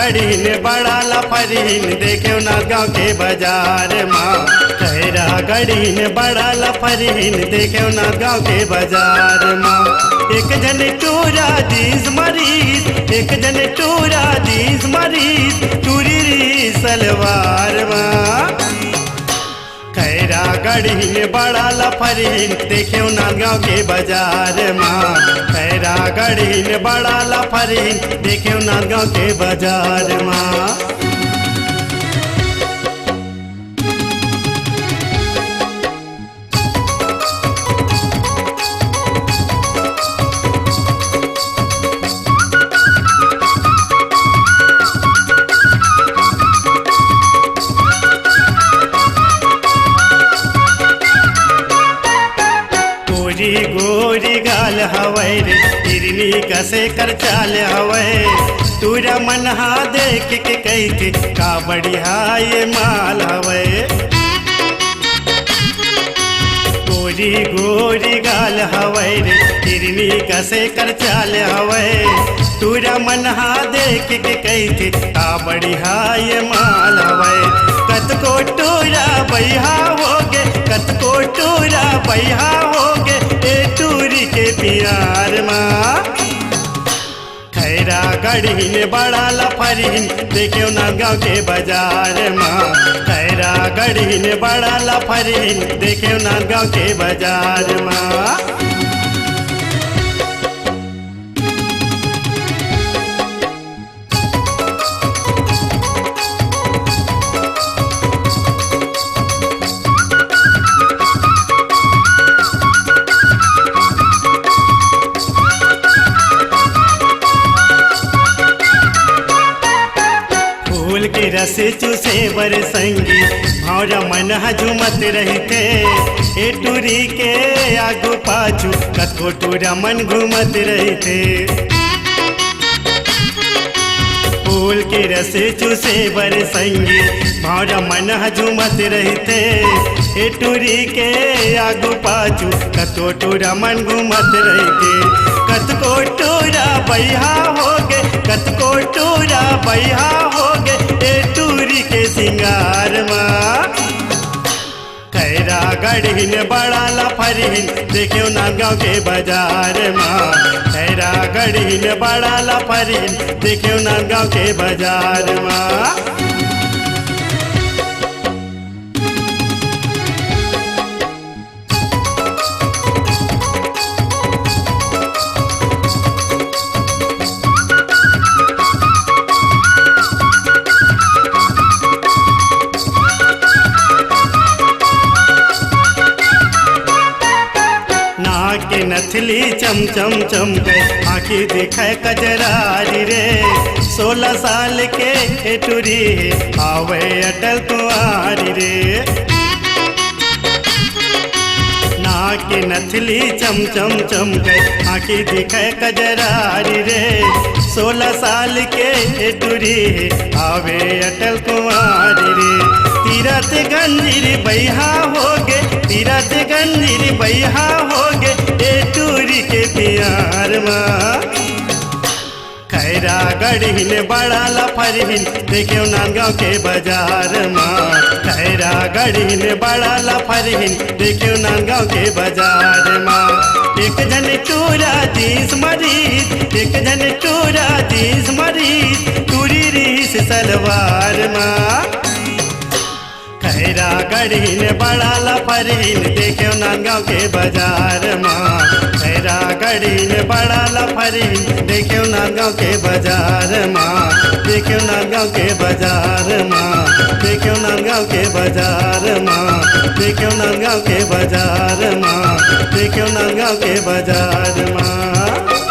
गढ़ीन बड़ा लफरीन देखो ना गाँव के बाजार माँ। खैरा गढ़ीन बड़ा लफरीन देखो ना गाँव के बाजार माँ। एक जन टूरा दीस मरीज, एक जन टूरा दीस मरीज, टूरी री सलवार माँ। खैरा गढ़ीन बड़ा लफरीन देखो ना गाँव के बाजार माँ। खैरा गढ़ीन बड़ा लफरीन देखो ना गाँव के बाजार माँ। गोरी गाल हवै रे हिरनी कसे कर चाल हवै। तूरा मनहा देख के कहते का बढ़िया ये माल हवै। गोरी गोरी गाल हवै रे हिरनी कसे कर चाल हवै। तूरा मनहा देख के कहते का बढ़िया ये माल हवै। कत को टूरा बैहा होगे, कत को टूरा बैहा होगे, ए टूरी के प्यार माँ। खैरा गढ़ीन बड़ा लफरीन देखो ना गाँव के बाजार माँ। खैरा गढ़ीन बड़ा लफरीन देखो ना गाँव के बाजार माँ। फूल के रस चूसे बर संगी भौरा मन झुमत रहते। ए टूरी के आगू पाछू कतको टूरा मन घूमत रहते। फूल के रस चूसे बर संगी भौरा मन झुमत रहते। ए टूरी के आगू पाछू कतको टूरा मन घूमत रहते। कतको टूरा बैहा होगे, कतको टूरा बैहा होगे, ए टूरी के सिंगार माँ। खैरा गढ़ीन बड़ा लफरीन देखो ना गाँव के बाजार माँ। खैरा गढ़ीन बड़ा लफरीन देखो ना गाँव के बाजार माँ। के नथली चम चम चमके आँखी दिखे कजरारी रे। 16 साल के टूरी आवे अटल कुंवारी रे। नाक के नथली चम चम चमके आँखी दिखे कजरारी रे। 16 साल के टूरी आवे अटल कुंवारी रे। तीरथ गंजीर बैहा होगे, तीरथ गंजीर बैहा होगे, ए टूरी के प्यार माँ। खैरा गढ़ीन बड़ा लफरीन देखो ना गाँव के बाजार माँ। खैरा गढ़ीन बड़ा लफरीन देखो ना गाँव के बाजार माँ। एक जन टूरा दीस मरीज, एक जन टूरा दीस मरीज, टूरी रीस सलवार माँ। खैरा गढ़ीन बड़ा लफरीन देखो ना गाँव के बाजार माँ। खैरा गढ़ीन बड़ा लफरीन देखो ना गाँव के बाजार माँ। देखो ना गाँव के बाजार माँ। देखो ना गाँव के बाजार माँ। देखो ना गाँव के बाजार माँ। देखो ना गाँव के बाजार माँ।